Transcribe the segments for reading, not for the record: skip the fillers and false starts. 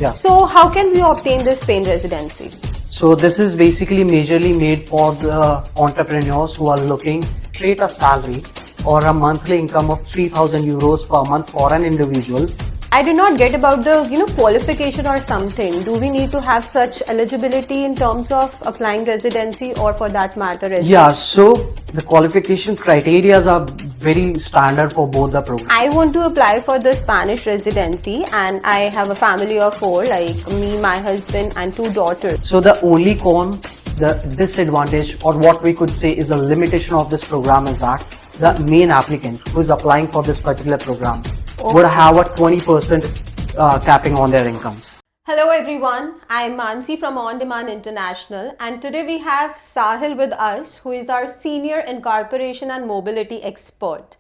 Yeah. So how can we obtain this Spain residency? So this is basically majorly made for the entrepreneurs who are looking straight a salary or a monthly income of 3,000 euros per month for an individual. I did not get about the qualification or something. Do we need to have such eligibility in terms of applying residency or for that matter as Yeah, so the qualification criteria are very standard for both the programs. I want to apply for the Spanish residency and I have a family of 4, like me, my husband and 2 daughters. So the only the disadvantage or what we could say is a limitation of this program is that the main applicant who is applying for this particular program would have a 20% capping on their incomes. Hello everyone, I am Mansi from On Demand International and today we have Sahil with us, who is our Senior Incorporation and Mobility Expert.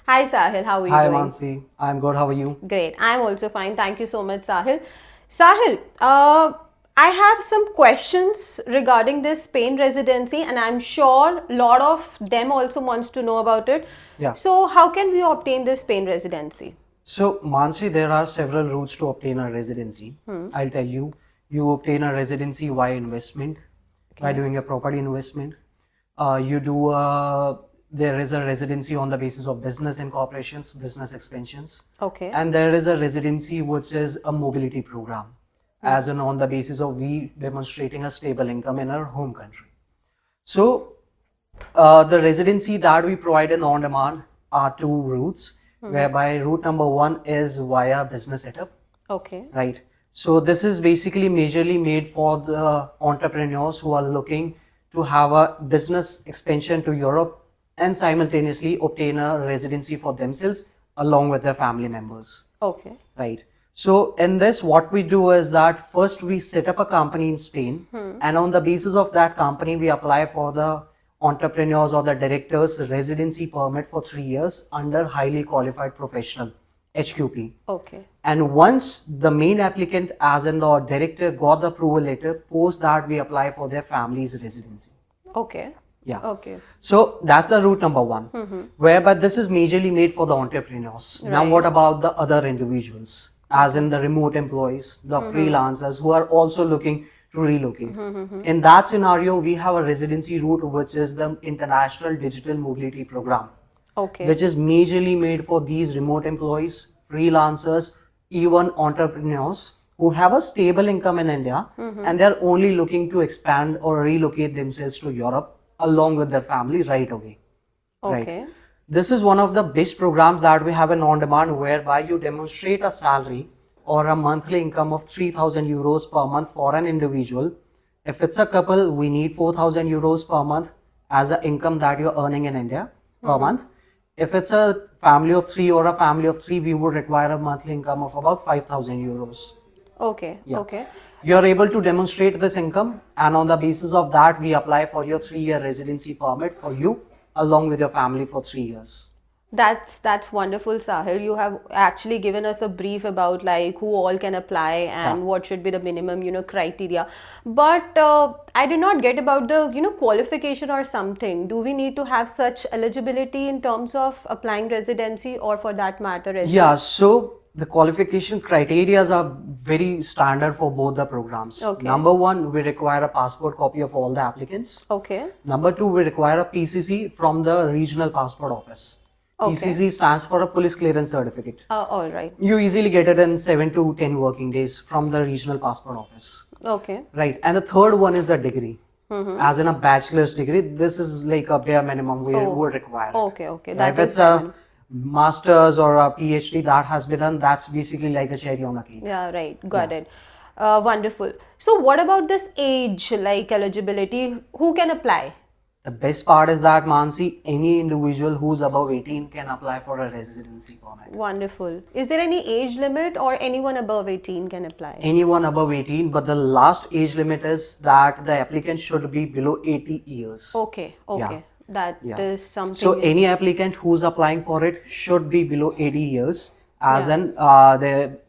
Hi Sahil, how are you doing? Hi Mansi, I'm good, how are you? Great, I'm also fine. Thank you so much Sahil. Sahil, I have some questions regarding this Spain residency and I'm sure a lot of them also wants to know about it. Yeah. So how can we obtain this Spain residency? So Mansi, there are several routes to obtain a residency. I'll tell you. You obtain a residency via investment, by doing a property investment. There is a residency on the basis of business incorporations, business expansions. Okay. And there is a residency which is a mobility program, as in on the basis of we demonstrating a stable income in our home country. So the residency that we provide in on demand are 2 routes. Whereby route number 1 is via business setup. Okay. Right. So this is basically majorly made for the entrepreneurs who are looking to have a business expansion to Europe and simultaneously obtain a residency for themselves along with their family members. Okay. Right. So in this, what we do is that first we set up a company in Spain, and on the basis of that company, we apply for the entrepreneurs or the directors residency permit for 3 years under highly qualified professional, HQP. Okay. And once the main applicant, as in the director, got the approval letter, post that we apply for their family's residency. Okay. Yeah. Okay. So that's the route number 1, whereby this is majorly made for the entrepreneurs. Right. Now what about the other individuals, as in the remote employees, the freelancers who are also looking to relocate? In that scenario, we have a residency route which is the International Digital Mobility Program, Okay. which is majorly made for these remote employees, freelancers, even entrepreneurs who have a stable income in India and they're only looking to expand or relocate themselves to Europe along with their family right away. Okay. Right. This is one of the best programs that we have in on demand, whereby you demonstrate a salary or a monthly income of 3,000 euros per month for an individual. If it's a couple, we need 4,000 euros per month as an income that you're earning in India per month. If it's a family of 3 or a family of 3, we would require a monthly income of about 5,000 euros. Okay. Yeah. Okay. You're able to demonstrate this income, and on the basis of that, we apply for your 3-year residency permit for you along with your family for 3 years. That's wonderful, Sahil. You have actually given us a brief about like who all can apply and what should be the minimum, criteria. But I did not get about the, qualification or something. Do we need to have such eligibility in terms of applying residency or for that matter as Yeah, so the qualification criteria are very standard for both the programs. Okay. Number 1, we require a passport copy of all the applicants. Okay. Number 2, we require a PCC from the regional passport office. Okay. PCC stands for a police clearance certificate. All right. You easily get it in 7 to 10 working days from the regional passport office. Okay. Right. And the third one is a degree. As in a bachelor's degree, this is like a bare minimum we would require. Okay. Okay. If it's a master's or a PhD that has been done, that's basically like a cherry on the cake. Yeah, right. Got it. Wonderful. So what about this age, like eligibility? Who can apply? The best part is that, Mansi, any individual who's above 18 can apply for a residency permit. Wonderful. Is there any age limit or anyone above 18 can apply? Anyone above 18, but the last age limit is that the applicant should be below 80 years. Okay. Okay. Yeah. That is something. So any applicant who's applying for it should be below 80 years. As in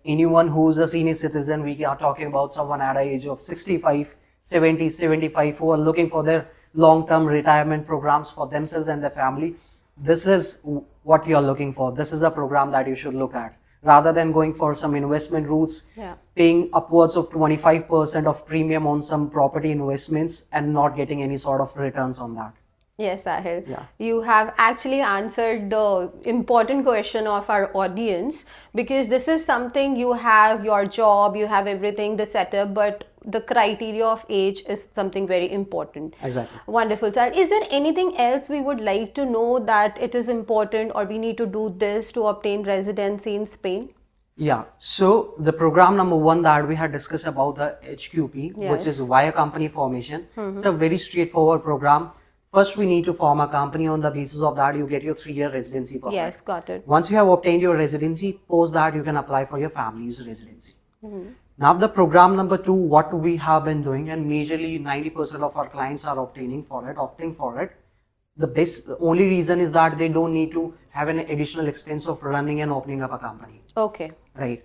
anyone who's a senior citizen, we are talking about someone at the age of 65, 70, 75 who are looking for their long-term retirement programs for themselves and their family. This is what you're looking for. This is a program that you should look at. rather than going for some investment routes, Yeah. paying upwards of 25% of premium on some property investments and not getting any sort of returns on that. Yes, Sahil. Yeah. You have actually answered the important question of our audience, because this is something, you have your job, you have everything, the setup, but the criteria of age is something very important. Exactly. Wonderful, Sahil. Is there anything else we would like to know that it is important, or we need to do this to obtain residency in Spain? Yeah, so the program number one that we had discussed about the HQP, which is Yes. via company formation. It's a very straightforward program. First, we need to form a company. On the basis of that, you get your 3-year residency permit. Yes, got it. Once you have obtained your residency, post that you can apply for your family's residency. Now the program number 2, what we have been doing, and majorly 90% of our clients are opting for it. The only reason is that they don't need to have an additional expense of running and opening up a company. Okay. Right.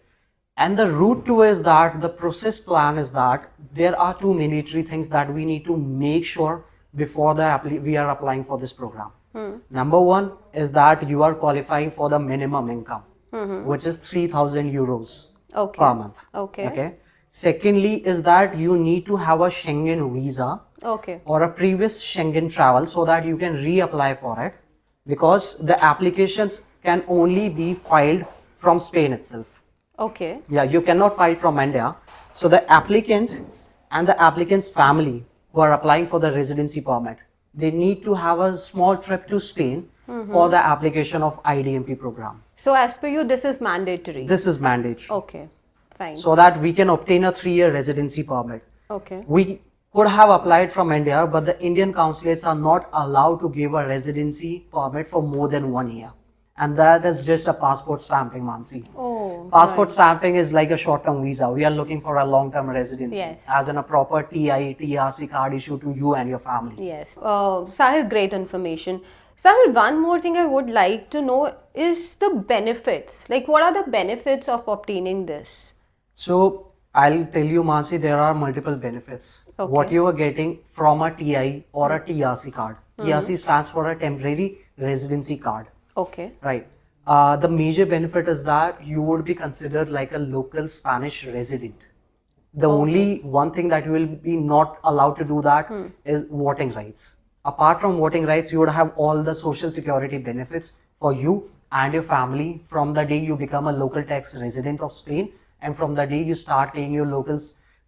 And the route to is that the process plan is that there are 2 mandatory things that we need to make sure before we are applying for this program. Number 1 is that you are qualifying for the minimum income, which is 3,000 euros Okay. per month. Okay. Secondly is that you need to have a Schengen visa Okay. or a previous Schengen travel so that you can reapply for it, because the applications can only be filed from Spain itself. Okay. Yeah, you cannot file from India. So the applicant and the applicant's family who are applying for the residency permit, they need to have a small trip to Spain for the application of IDMP program. So as per you, this is mandatory. This is mandatory. Okay. Fine. So that we can obtain a 3-year residency permit. Okay. We could have applied from India, but the Indian consulates are not allowed to give a residency permit for more than 1 year. And that is just a passport stamping, Mansi. Oh. Passport stamping is like a short-term visa. We are looking for a long-term residency, Yes. as in a proper TI, TRC card issued to you and your family. Yes. Sahil, great information. Sahil, one more thing I would like to know is the benefits. Like, what are the benefits of obtaining this? So I'll tell you, Mansi, there are multiple benefits. Okay. What you are getting from a TI or a TRC card. TRC stands for a temporary residency card. Okay. Right. The major benefit is that you would be considered like a local Spanish resident. The only one thing that you will be not allowed to do that is voting rights. Apart from voting rights, you would have all the social security benefits for you and your family from the day you become a local tax resident of Spain, and from the day you start paying your local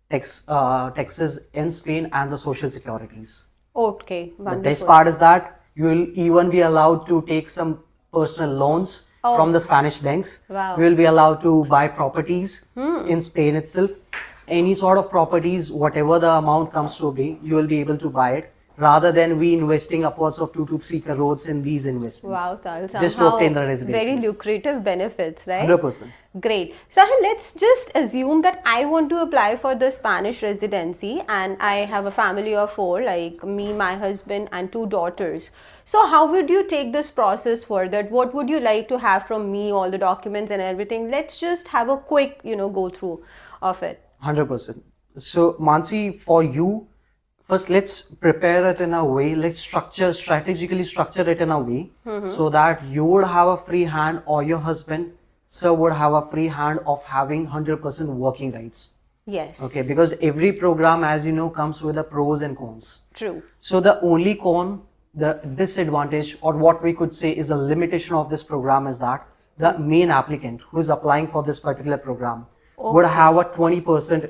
taxes in Spain and the social securities. Okay. The Wonderful. best part is that you will even be allowed to take some personal loans from the Spanish banks. Wow. You will be allowed to buy properties in Spain itself. Any sort of properties, whatever the amount comes to be, you will be able to buy it, rather than we investing upwards of 2 to 3 crores in these investments. Wow, Sahil. Just to somehow obtain the residencies. Very lucrative benefits, right? 100%. Great. Sahil, let's just assume that I want to apply for the Spanish residency and I have a family of 4, like me, my husband, and 2 daughters. So how would you take this process further? What would you like to have from me, all the documents and everything? Let's just have a quick, go through of it. 100%. So, Mansi, for you, first let's prepare it in a way, let's strategically structure it in a way so that you would have a free hand, or your husband, sir, would have a free hand of having 100% working rights. Yes. Okay, because every program, as you know, comes with the pros and cons. True. So the only con, the disadvantage, or what we could say is a limitation of this program, is that the main applicant who is applying for this particular program would have a 20%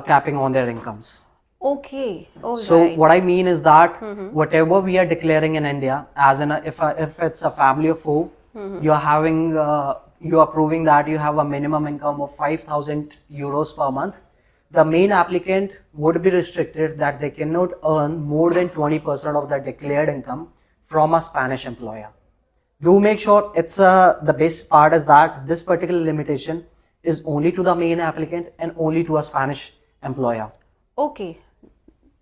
capping on their incomes. Okay. All So right. what I mean is that whatever we are declaring in India, as in if it's a family of 4, you are proving that you have a minimum income of 5,000 euros per month. The main applicant would be restricted that they cannot earn more than 20% of their declared income from a Spanish employer. Do make sure the best part is that this particular limitation is only to the main applicant and only to a Spanish employer. Okay.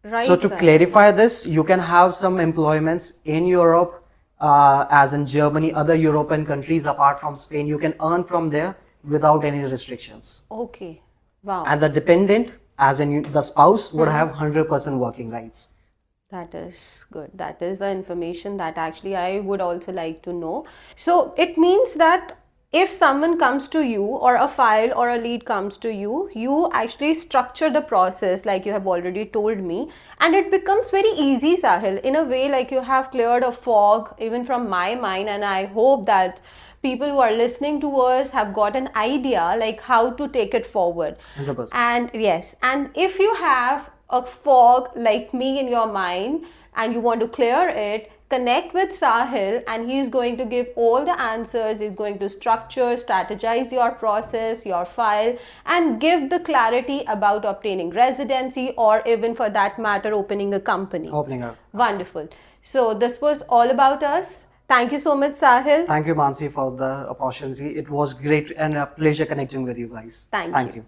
Right. So to Sahil. clarify this, you can have some employments in Europe, as in Germany, other European countries apart from Spain. You can earn from there without any restrictions. Okay. Wow. And the dependent, as in the spouse, would have 100% working rights. That is good. That is the information that actually I would also like to know. So it means that if someone comes to you, or a file or a lead comes to you, you actually structure the process like you have already told me, and it becomes very easy, Sahil. In a way, like you have cleared a fog even from my mind, and I hope that people who are listening to us have got an idea like how to take it forward. 100%. And yes, and if you have a fog like me in your mind and you want to clear it, connect with Sahil, and he's going to give all the answers. He's going to structure, strategize your process, your file, and give the clarity about obtaining residency, or even for that matter opening a company. Opening up. Wonderful. So this was all about us. Thank you so much, Sahil. Thank you, Mansi, for the opportunity. It was great and a pleasure connecting with you guys. Thank you. you.